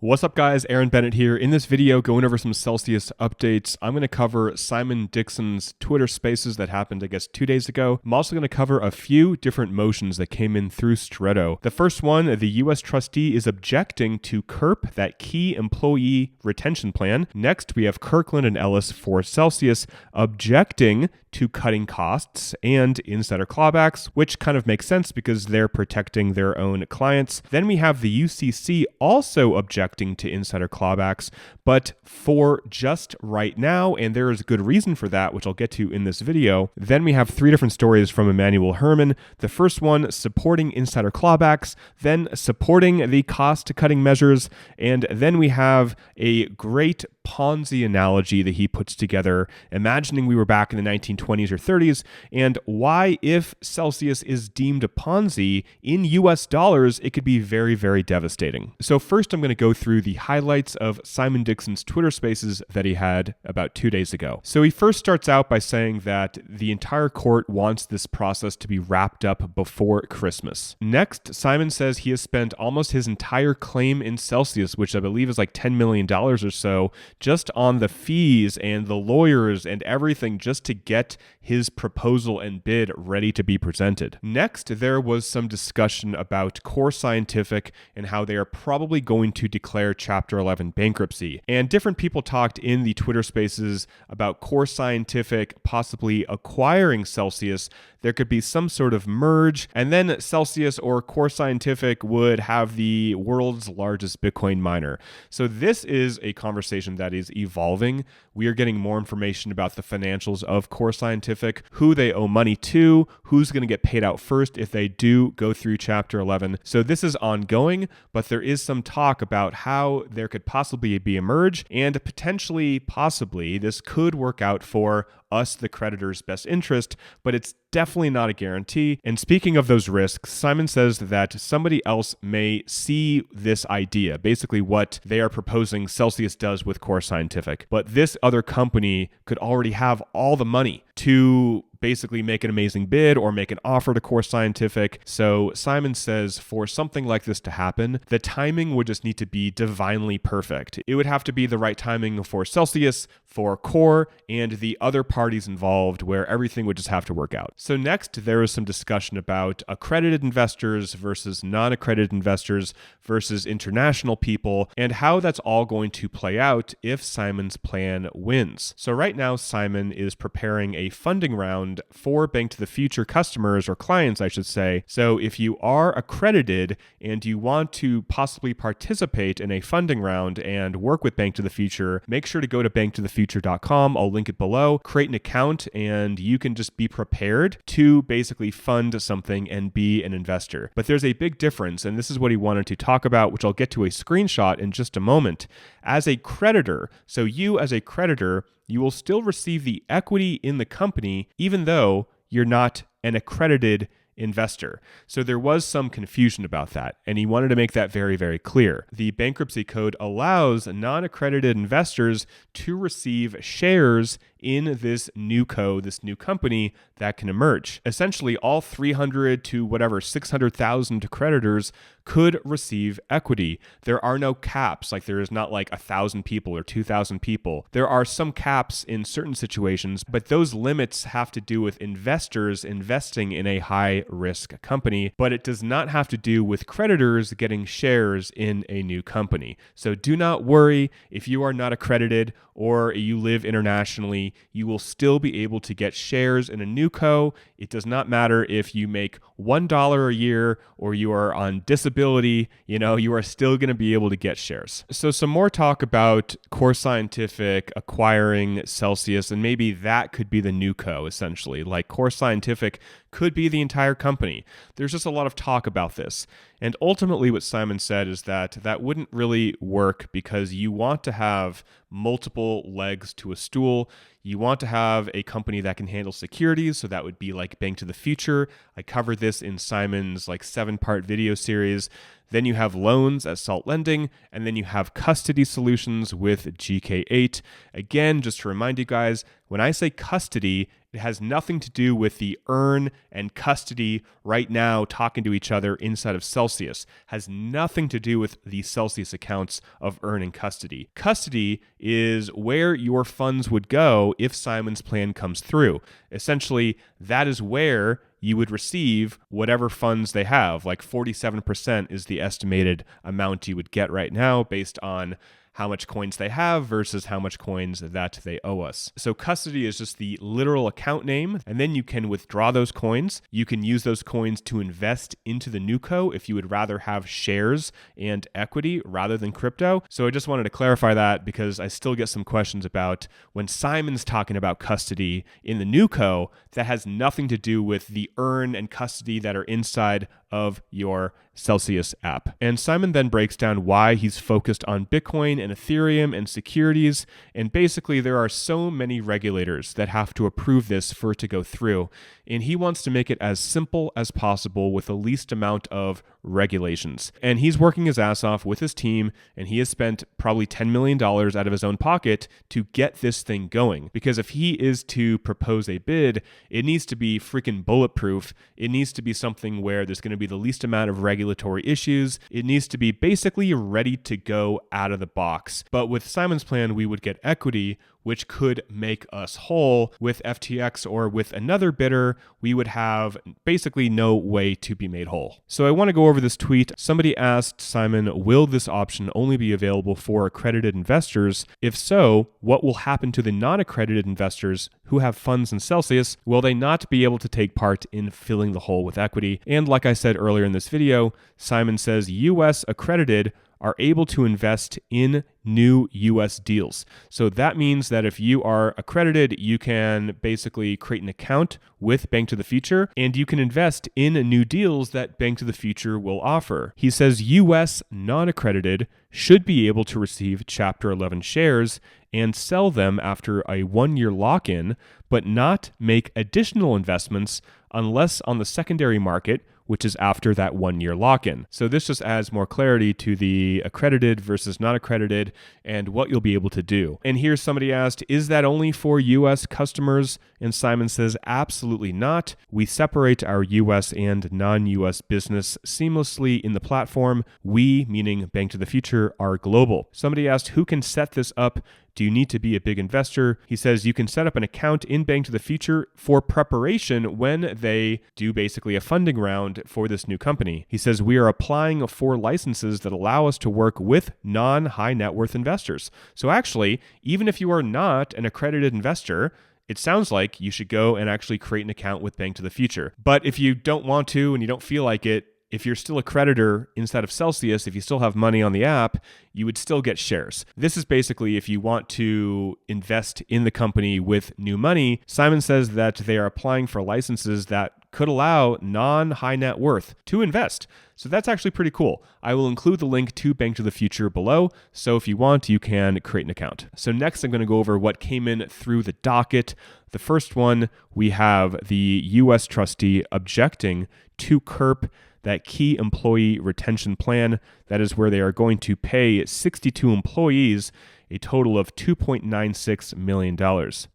What's up guys, Aaron Bennett here. In this video, going over some Celsius updates. I'm going to cover Simon Dixon's Twitter Spaces that happened, I guess, 2 days ago. I'm also going to cover a few different motions that came in through Stretto. The first one, the U.S. Trustee is objecting to KERP, that key employee retention plan. Next, we have Kirkland and Ellis for Celsius objecting to cutting costs and insider clawbacks, which kind of makes sense because they're protecting their own clients. Then we have the UCC also objecting to insider clawbacks, but for just right now, and there is a good reason for that, which I'll get to in this video. Then we have three different stories from Hermann. The first one supporting insider clawbacks, then supporting the cost-cutting measures, and then we have a great Ponzi analogy that he puts together, imagining we were back in the 1920s or 30s, and why, if Celsius is deemed a Ponzi in US dollars, it could be very, very devastating. So first, I'm going to go through the highlights of Simon Dixon's Twitter Spaces that he had about 2 days ago. So he first starts out by saying that the entire court wants this process to be wrapped up before Christmas. Next, Simon says he has spent almost his entire claim in Celsius, which I believe is like $10 million or so, just on the fees and the lawyers and everything just to get his proposal and bid ready to be presented. Next, there was some discussion about Core Scientific and how they are probably going to declare Chapter 11 bankruptcy. And different people talked in the Twitter Spaces about Core Scientific possibly acquiring Celsius. There could be some sort of merge, and then Celsius or Core Scientific would have the world's largest Bitcoin miner. So this is a conversation that is evolving. We are getting more information about the financials of Core Scientific, who they owe money to, who's going to get paid out first if they do go through Chapter 11. So this is ongoing, but there is some talk about how there could possibly be a merge, and potentially, possibly, this could work out for us, the creditor's best interest, but it's definitely not a guarantee. And speaking of those risks, Simon says that somebody else may see this idea, basically what they are proposing Celsius does with Core Scientific. But this other company could already have all the money to basically make an amazing bid or make an offer to Core Scientific. So Simon says for something like this to happen, the timing would just need to be divinely perfect. It would have to be the right timing for Celsius, for Core, and the other parties involved, where everything would just have to work out. So next, there is some discussion about accredited investors versus non-accredited investors versus international people, and how that's all going to play out if Simon's plan wins. So right now, Simon is preparing a funding round for Bank to the Future customers, or clients, I should say. So if you are accredited and you want to possibly participate in a funding round and work with Bank to the Future, make sure to go to banktothefuture.com. I'll link it below. Create an account and you can just be prepared to basically fund something and be an investor. But there's a big difference, and this is what he wanted to talk about, which I'll get to a screenshot in just a moment. As a creditor, so you as a creditor, you will still receive the equity in the company, even though you're not an accredited investor. So there was some confusion about that, and he wanted to make that very, very clear. The bankruptcy code allows non-accredited investors to receive shares in this new company that can emerge. Essentially, all 300 to whatever 600,000 creditors could receive equity. There are no caps, like there is not like 1,000 people or 2,000 people. There are some caps in certain situations, but those limits have to do with investors investing in a high-risk company, but it does not have to do with creditors getting shares in a new company. So do not worry if you are not accredited or you live internationally, you will still be able to get shares in a new co. It does not matter if you make $1 a year or you are on disability, you are still going to be able to get shares. So some more talk about Core Scientific acquiring Celsius, and maybe that could be the new co, essentially. Like Core Scientific could be the entire company. There's just a lot of talk about this. And ultimately what Simon said is that that wouldn't really work because you want to have multiple legs to a stool. You want to have a company that can handle securities, so that would be like Bank to the Future. I covered this in Simon's 7-part video series. Then you have loans at Salt Lending, and then you have custody solutions with GK8. Again, just to remind you guys, when I say custody, it has nothing to do with the earn and custody right now talking to each other inside of Celsius. Has nothing to do with the Celsius accounts of earn and custody. Custody is where your funds would go if Simon's plan comes through. Essentially, that is where you would receive whatever funds they have. Like 47% is the estimated amount you would get right now based on how much coins they have versus how much coins that they owe us. So custody is just the literal account name, and then you can withdraw those coins. You can use those coins to invest into the new co if you would rather have shares and equity rather than crypto. So I just wanted to clarify that because I still get some questions about when Simon's talking about custody in the new co, that has nothing to do with the earn and custody that are inside of your Celsius app. And Simon then breaks down why he's focused on Bitcoin and Ethereum and securities. And basically, there are so many regulators that have to approve this for it to go through. And he wants to make it as simple as possible with the least amount of regulations. And he's working his ass off with his team, and he has spent probably $10 million out of his own pocket to get this thing going. Because if he is to propose a bid, it needs to be freaking bulletproof. It needs to be something where there's going to be the least amount of regulatory issues. It needs to be basically ready to go out of the box. But with Simon's plan, we would get equity, which could make us whole. With FTX or with another bidder, we would have basically no way to be made whole. So I want to go over this tweet. Somebody asked Simon, will this option only be available for accredited investors? If so, what will happen to the non-accredited investors who have funds in Celsius? Will they not be able to take part in filling the hole with equity? And like I said earlier in this video, Simon says US accredited are able to invest in new US deals. So that means that if you are accredited, you can basically create an account with Bank to the Future and you can invest in new deals that Bank to the Future will offer. He says US non-accredited should be able to receive Chapter 11 shares and sell them after a 1-year lock-in, but not make additional investments unless on the secondary market, which is after that 1-year lock-in. So this just adds more clarity to the accredited versus non-accredited and what you'll be able to do. And here somebody asked, is that only for US customers? And Simon says, absolutely not. We separate our US and non-US business seamlessly in the platform. We, meaning Bank to the Future, are global. Somebody asked, who can set this up? Do you need to be a big investor? He says you can set up an account in Bank to the Future for preparation when they do basically a funding round for this new company. He says we are applying for licenses that allow us to work with non-high net worth investors. So actually, even if you are not an accredited investor, it sounds like you should go and actually create an account with Bank to the Future. But if you don't want to and you don't feel like it, if you're still a creditor inside of Celsius, if you still have money on the app, you would still get shares. This is basically if you want to invest in the company with new money. Simon says that they are applying for licenses that could allow non-high net worth to invest. So that's actually pretty cool. I will include the link to Bank to the Future below. So if you want, you can create an account. So next, I'm going to go over what came in through the docket. The first one, we have the U.S. trustee objecting to KERP, that key employee retention plan. That is where they are going to pay 62 employees a total of $2.96 million.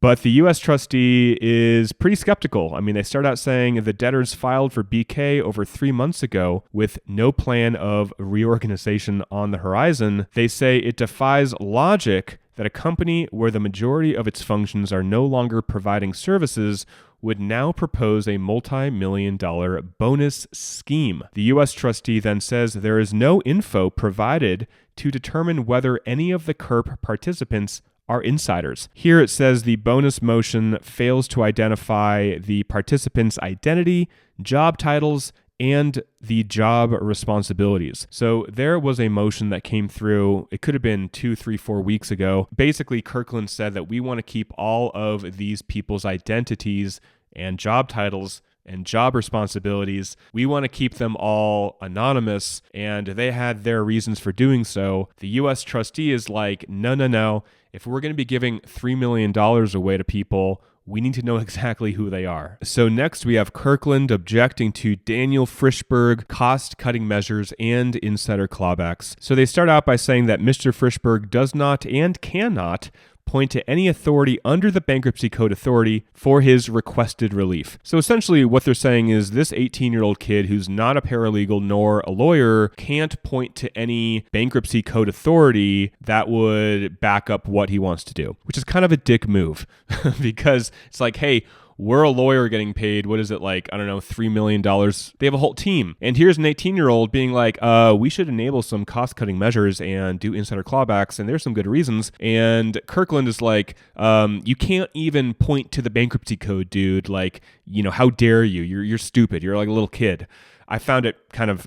But the U.S. trustee is pretty skeptical. I mean, they start out saying the debtors filed for BK over 3 months ago with no plan of reorganization on the horizon. They say it defies logic that a company where the majority of its functions are no longer providing services would now propose a multi-million-dollar bonus scheme. The U.S. trustee then says there is no info provided to determine whether any of the KERP participants are insiders. Here it says the bonus motion fails to identify the participants' identity, job titles, and the job responsibilities. So there was a motion that came through, it could have been 2, 3, 4 weeks ago. Basically, Kirkland said that we want to keep all of these people's identities and job titles and job responsibilities. We want to keep them all anonymous, and they had their reasons for doing so. The U.S. trustee is like, no. If we're going to be giving $3 million away to people, we need to know exactly who they are. So next we have Kirkland objecting to Daniel Frischberg cost-cutting measures and insider clawbacks. So they start out by saying that Mr. Frischberg does not and cannot point to any authority under the Bankruptcy Code authority for his requested relief. So essentially what they're saying is this 18-year-old kid who's not a paralegal nor a lawyer can't point to any Bankruptcy Code authority that would back up what he wants to do, which is kind of a dick move because it's like, hey, we're a lawyer getting paid, what is it, like, I don't know, $3 million. They have a whole team. And here's an 18-year-old being like, we should enable some cost-cutting measures and do insider clawbacks, and there's some good reasons. And Kirkland is like, you can't even point to the Bankruptcy Code, dude. Like, how dare you? You're stupid. You're like a little kid. I found it kind of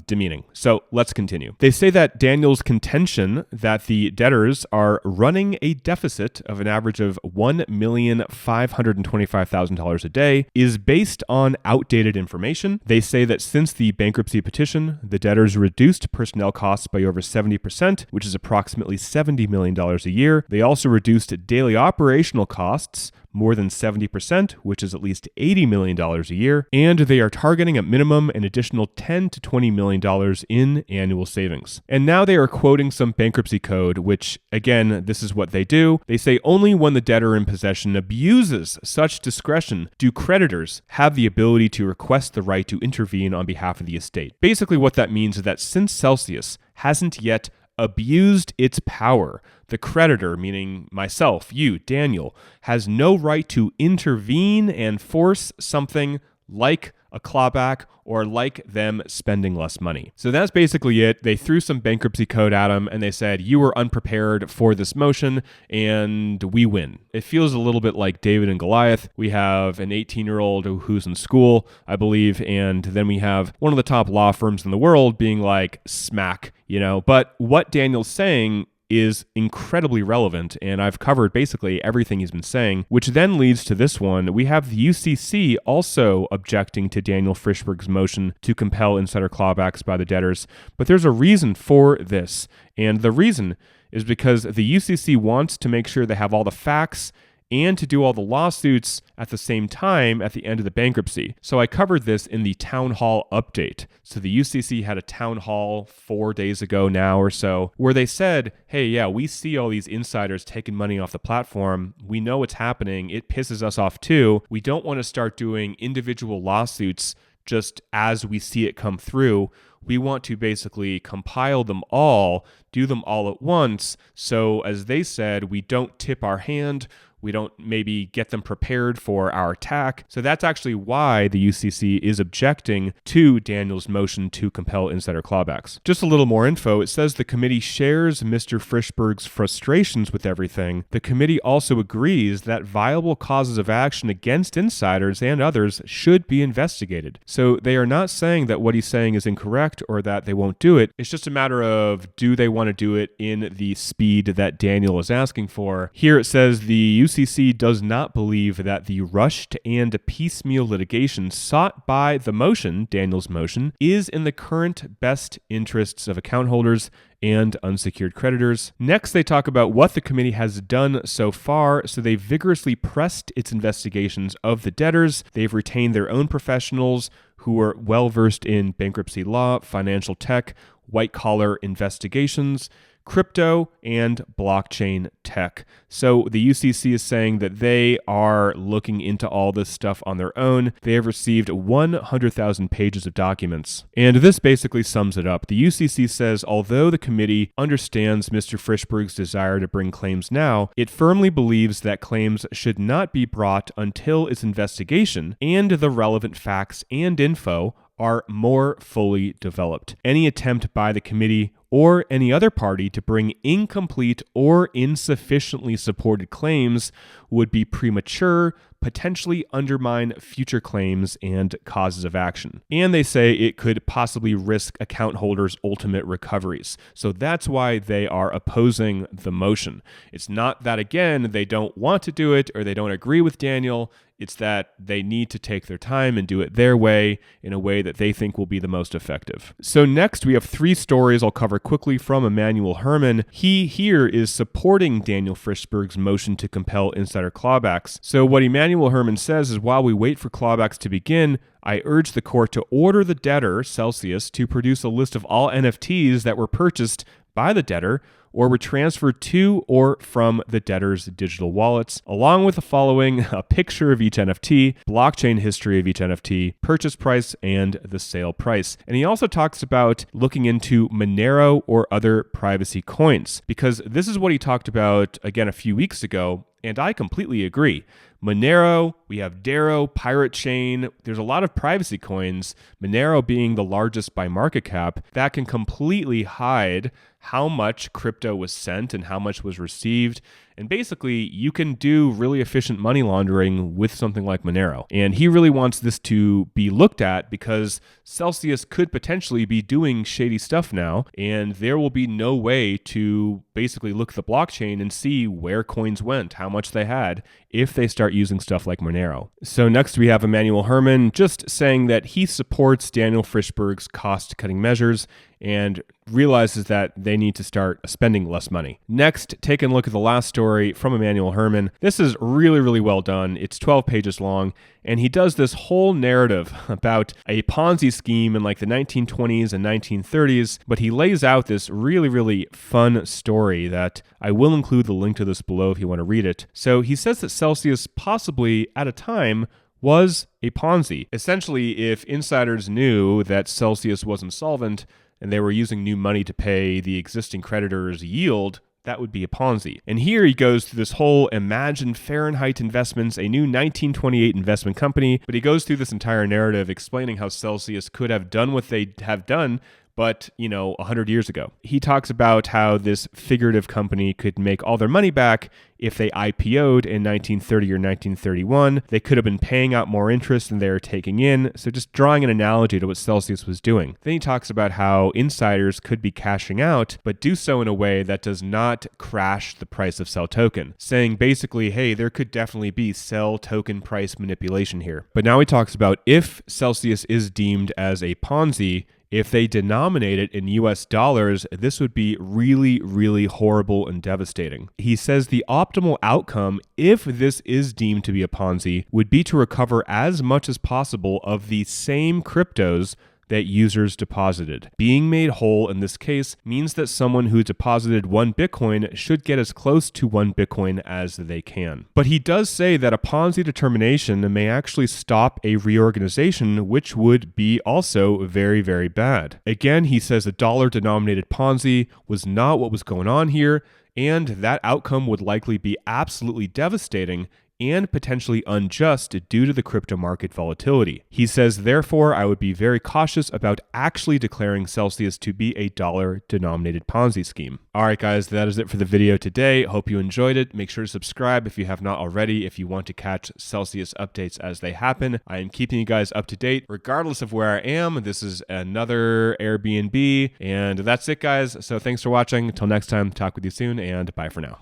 demeaning. So let's continue. They say that Daniel's contention that the debtors are running a deficit of an average of $1,525,000 a day is based on outdated information. They say that since the bankruptcy petition, the debtors reduced personnel costs by over 70%, which is approximately $70 million a year. They also reduced daily operational costs more than 70%, which is at least $80 million a year, and they are targeting at minimum an additional $10 to $20 million in annual savings. And now they are quoting some bankruptcy code, which, again, this is what they do. They say only when the debtor in possession abuses such discretion do creditors have the ability to request the right to intervene on behalf of the estate. Basically, what that means is that since Celsius hasn't yet abused its power, the creditor, meaning myself, you, Daniel, has no right to intervene and force something like a clawback or like them spending less money. So that's basically it. They threw some bankruptcy code at him and they said, you were unprepared for this motion and we win. It feels a little bit like David and Goliath. We have an 18-year-old who's in school, I believe, and then we have one of the top law firms in the world being like, smack, But what Daniel's saying is incredibly relevant, and I've covered basically everything he's been saying, which then leads to this one. We have the UCC also objecting to Daniel Frischberg's motion to compel insider clawbacks by the debtors, but there's a reason for this, and the reason is because the UCC wants to make sure they have all the facts and to do all the lawsuits at the same time at the end of the bankruptcy. So I covered this in the town hall update. So the UCC had a town hall 4 days ago now or so, where they said, hey, yeah, we see all these insiders taking money off the platform. We know what's happening. It pisses us off too. We don't want to start doing individual lawsuits just as we see it come through. We want to basically compile them all, do them all at once. So as they said, we don't tip our hand. We don't maybe get them prepared for our attack. So that's actually why the UCC is objecting to Daniel's motion to compel insider clawbacks. Just a little more info. It says the committee shares Mr. Frischberg's frustrations with everything. The committee also agrees that viable causes of action against insiders and others should be investigated. So they are not saying that what he's saying is incorrect or that they won't do it. It's just a matter of, do they want to do it in the speed that Daniel is asking for? Here it says the UCC does not believe that the rushed and piecemeal litigation sought by the motion, Daniel's motion, is in the current best interests of account holders and unsecured creditors. Next, they talk about what the committee has done so far. So they vigorously pressed its investigations of the debtors. They've retained their own professionals who are well-versed in bankruptcy law, financial tech, white-collar investigations, crypto, and blockchain tech. So the UCC is saying that they are looking into all this stuff on their own. They have received 100,000 pages of documents. And this basically sums it up. The UCC says, although the committee understands Mr. Frischberg's desire to bring claims now, it firmly believes that claims should not be brought until its investigation and the relevant facts and info are more fully developed. Any attempt by the committee or any other party to bring incomplete or insufficiently supported claims would be premature, potentially undermine future claims and causes of action. And they say it could possibly risk account holders' ultimate recoveries. So that's why they are opposing the motion. It's not that, again, they don't want to do it or they don't agree with Daniel. It's that they need to take their time and do it their way in a way that they think will be the most effective. So next, we have 3 stories I'll cover quickly from Emmanuel Hermann. He here is supporting Daniel Frischberg's motion to compel insider clawbacks. So what Emmanuel Hermann says is, while we wait for clawbacks to begin, I urge the court to order the debtor, Celsius, to produce a list of all NFTs that were purchased by the debtor or were transferred to or from the debtor's digital wallets, along with the following: a picture of each NFT, blockchain history of each NFT, purchase price, and the sale price. And he also talks about looking into Monero or other privacy coins, because this is what he talked about, again, a few weeks ago, and I completely agree. Monero, we have Darrow, Pirate Chain. There's a lot of privacy coins, Monero being the largest by market cap, that can completely hide how much crypto was sent and how much was received. And basically, you can do really efficient money laundering with something like Monero. And he really wants this to be looked at because Celsius could potentially be doing shady stuff now, and there will be no way to basically look at the blockchain and see where coins went, how much they had, if they start using stuff like Monero. So next we have Emmanuel Hermann just saying that he supports Daniel Frischberg's cost-cutting measures and realizes that they need to start spending less money. Next, take a look at the last story from Emmanuel Hermann. This is really, really well done. It's 12 pages long, and he does this whole narrative about a Ponzi scheme in like the 1920s and 1930s, but he lays out this really, really fun story that I will include the link to this below if you want to read it. So he says that Celsius possibly, at a time, was a Ponzi. Essentially, if insiders knew that Celsius was insolvent and they were using new money to pay the existing creditors' yield, that would be a Ponzi. And here he goes through this whole Imagine Fahrenheit Investments, a new 1928 investment company, but he goes through this entire narrative explaining how Celsius could have done what they have done, but, 100 years ago. He talks about how this figurative company could make all their money back if they IPO'd in 1930 or 1931. They could have been paying out more interest than they were taking in, so just drawing an analogy to what Celsius was doing. Then he talks about how insiders could be cashing out, but do so in a way that does not crash the price of sell token, saying basically, hey, there could definitely be sell token price manipulation here. But now he talks about if Celsius is deemed as a Ponzi, if they denominate it in US dollars, this would be really, really horrible and devastating. He says the optimal outcome, if this is deemed to be a Ponzi, would be to recover as much as possible of the same cryptos that users deposited. Being made whole in this case means that someone who deposited 1 Bitcoin should get as close to 1 Bitcoin as they can. But he does say that a Ponzi determination may actually stop a reorganization, which would be also very, very bad. Again, he says a dollar-denominated Ponzi was not what was going on here, and that outcome would likely be absolutely devastating and potentially unjust due to the crypto market volatility. He says, therefore, I would be very cautious about actually declaring Celsius to be a dollar-denominated Ponzi scheme. All right, guys, that is it for the video today. Hope you enjoyed it. Make sure to subscribe if you have not already, if you want to catch Celsius updates as they happen. I am keeping you guys up to date regardless of where I am. This is another Airbnb, and that's it, guys. So thanks for watching. Until next time, talk with you soon, and bye for now.